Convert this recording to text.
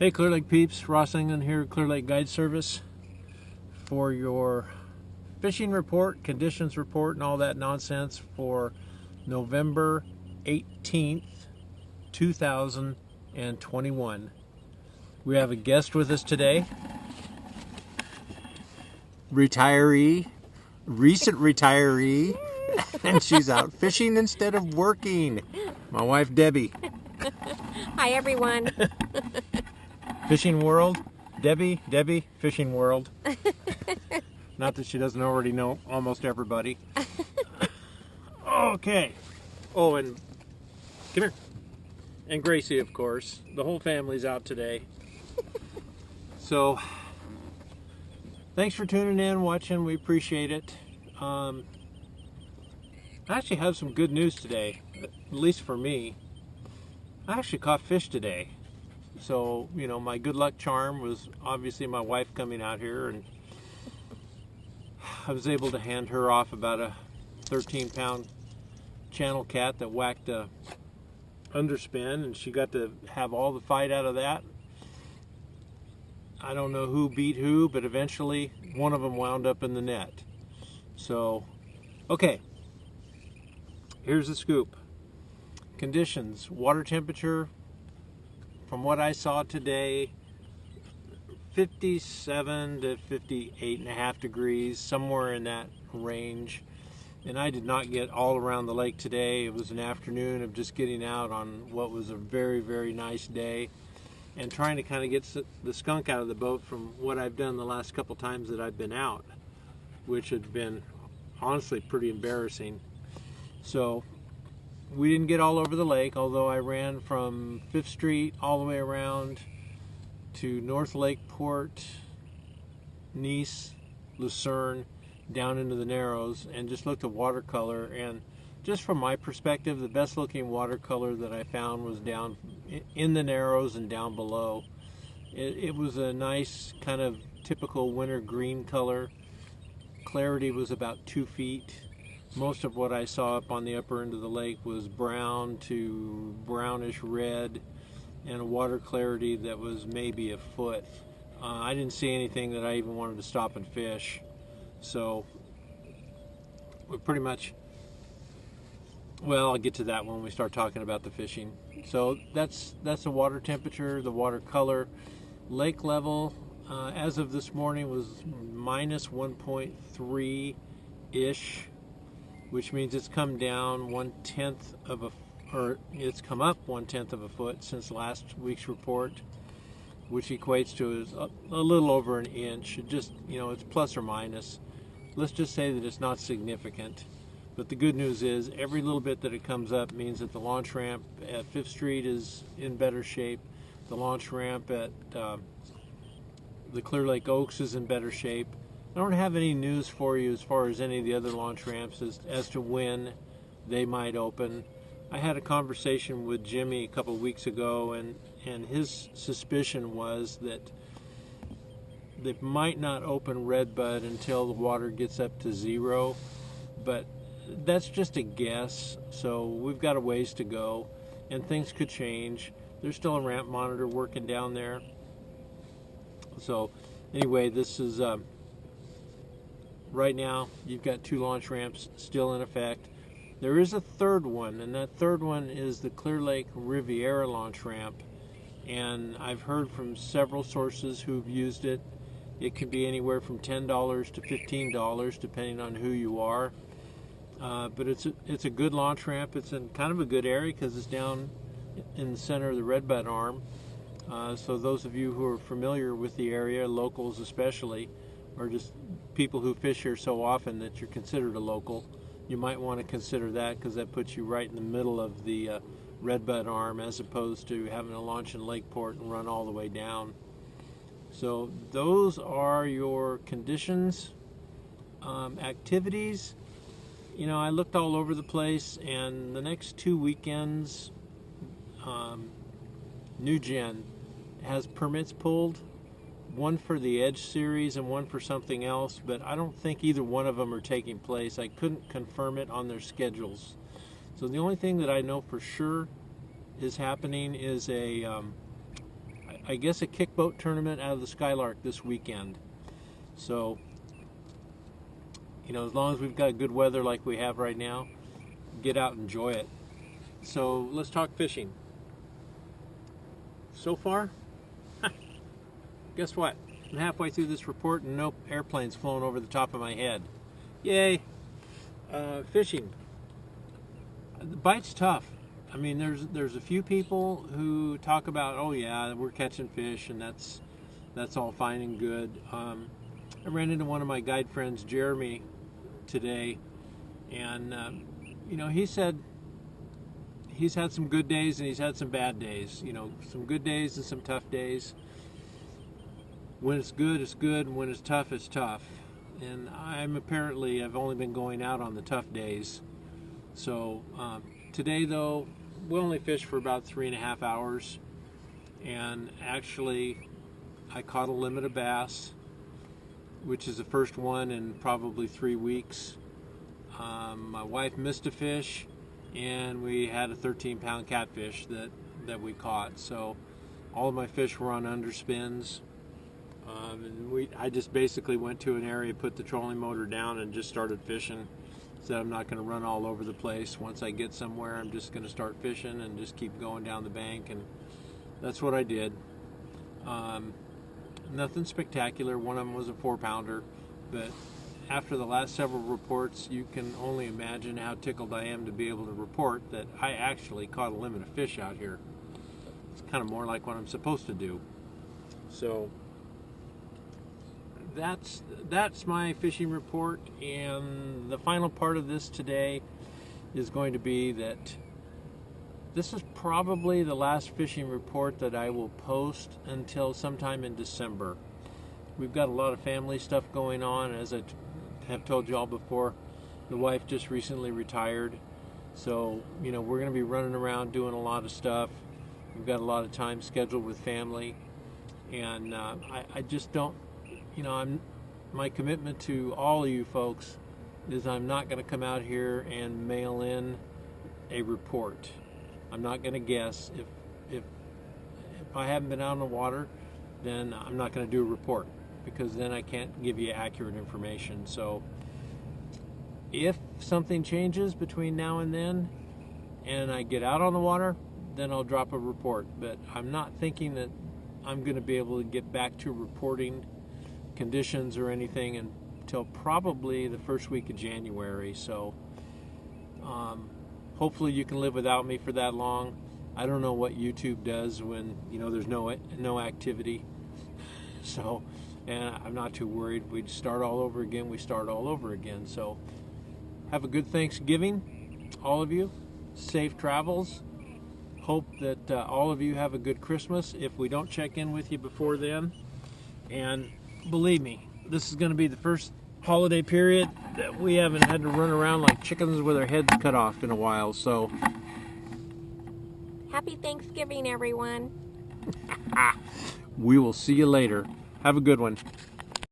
Hey Clear Lake peeps, Ross England here, Clear Lake Guide Service, for your fishing report, conditions report, and all that nonsense for November 18th, 2021. We have a guest with us today, recent retiree, and she's out fishing instead of working. My wife Debbie. Hi everyone. Fishing World, Debbie, Fishing World. Not that she doesn't already know almost everybody. Okay. Oh, and come here. And Gracie, of course. The whole family's out today. So, thanks for tuning in, watching. We appreciate it. I actually have some good news today, at least for me. I actually caught fish today. So, you know, my good luck charm was obviously my wife coming out here, and I was able to hand her off about a 13-pound channel cat that whacked a underspin, and she got to have all the fight out of that. I don't know who beat who, but eventually one of them wound up in the net. So, okay, here's the scoop. Conditions, water temperature, from what I saw today, 57 to 58.5 degrees, somewhere in that range. And I did not get all around the lake today. It was an afternoon of just getting out on what was a very, very nice day and trying to kind of get the skunk out of the boat from what I've done the last couple times that I've been out, which had been honestly pretty embarrassing. So we didn't get all over the lake, although I ran from 5th Street all the way around to North Lakeport, Nice, Lucerne, down into the Narrows, and just looked at watercolor. And just from my perspective, the best looking watercolor that I found was down in the Narrows and down below. It was a nice kind of typical winter green color. Clarity was about 2 feet. Most of what I saw up on the upper end of the lake was brown to brownish red, and a water clarity that was maybe a foot. I didn't see anything that I even wanted to stop and fish. So we're pretty much, well, I'll get to that when we start talking about the fishing. So that's the water temperature, the water color. Lake level as of this morning was minus 1.3-ish. which means it's come down 1/10 of it's come up 1/10 of a foot since last week's report, which equates to a little over an inch. It just, you know, it's plus or minus. Let's just say that it's not significant. But the good news is every little bit that it comes up means that the launch ramp at 5th Street is in better shape. The launch ramp at the Clear Lake Oaks is in better shape. I don't have any news for you as far as any of the other launch ramps as to when they might open. I had a conversation with Jimmy a couple of weeks ago, and his suspicion was that they might not open Redbud until the water gets up to 0, but that's just a guess, so we've got a ways to go, and things could change. There's still a ramp monitor working down there. So anyway, this is right now, you've got 2 launch ramps still in effect. There is a third one, and that third one is the Clear Lake Riviera launch ramp. And I've heard from several sources who've used it. It can be anywhere from $10 to $15, depending on who you are. But it's a good launch ramp. It's in kind of a good area because it's down in the center of the Redbud Arm. So those of you who are familiar with the area, locals especially, or just people who fish here so often that you're considered a local, you might want to consider that, because that puts you right in the middle of the Redbud Arm, as opposed to having to launch in Lakeport and run all the way down. So those are your conditions. Activities, you know, I looked all over the place, and the next 2 weekends, New Gen has permits pulled. One for the Edge series and one for something else, but I don't think either one of them are taking place. I couldn't confirm it on their schedules. So the only thing that I know for sure is happening is a I guess, a kickboat tournament out of the Skylark this weekend. So, as long as we've got good weather like we have right now, get out and enjoy it. So let's talk fishing. So far, guess what? I'm halfway through this report and no airplanes flown over the top of my head. Yay! Fishing. The bite's tough. I mean, there's a few people who talk about, oh yeah, we're catching fish, and that's all fine and good. I ran into one of my guide friends, Jeremy, today, and he said he's had some good days and he's had some bad days. Some good days and some tough days. When it's good, it's good, and when it's tough, it's tough. And I've only been going out on the tough days. So today, though, we only fished for about 3.5 hours, and actually I caught a limit of bass, which is the first one in probably 3 weeks. My wife missed a fish, and we had a 13-pound catfish that we caught. So all of my fish were on underspins. And I just basically went to an area, put the trolling motor down, and just started fishing. Said I'm not going to run all over the place. Once I get somewhere, I'm just going to start fishing and just keep going down the bank, and that's what I did. Nothing spectacular. One of them was a 4-pounder, but after the last several reports, you can only imagine how tickled I am to be able to report that I actually caught a limit of fish out here. It's kind of more like what I'm supposed to do. So that's my fishing report, and the final part of this today is going to be that this is probably the last fishing report that I will post until sometime in December. We've got a lot of family stuff going on. As I have told you all before, the wife just recently retired, so we're going to be running around doing a lot of stuff. We've got a lot of time scheduled with family, and I just don't. My commitment to all of you folks is I'm not going to come out here and mail in a report. I'm not going to guess. If I haven't been out on the water, then I'm not going to do a report, because then I can't give you accurate information. So if something changes between now and then and I get out on the water, then I'll drop a report. But I'm not thinking that I'm going to be able to get back to reporting conditions or anything until probably the first week of January. So hopefully you can live without me for that long. I don't know what YouTube does when there's no activity. So, and I'm not too worried. We start all over again. We start all over again. So have a good Thanksgiving, all of you. Safe travels. Hope that all of you have a good Christmas if we don't check in with you before then. And believe me, this is going to be the first holiday period that we haven't had to run around like chickens with our heads cut off in a while. So Happy Thanksgiving, everyone. we will see you later. Have a good one.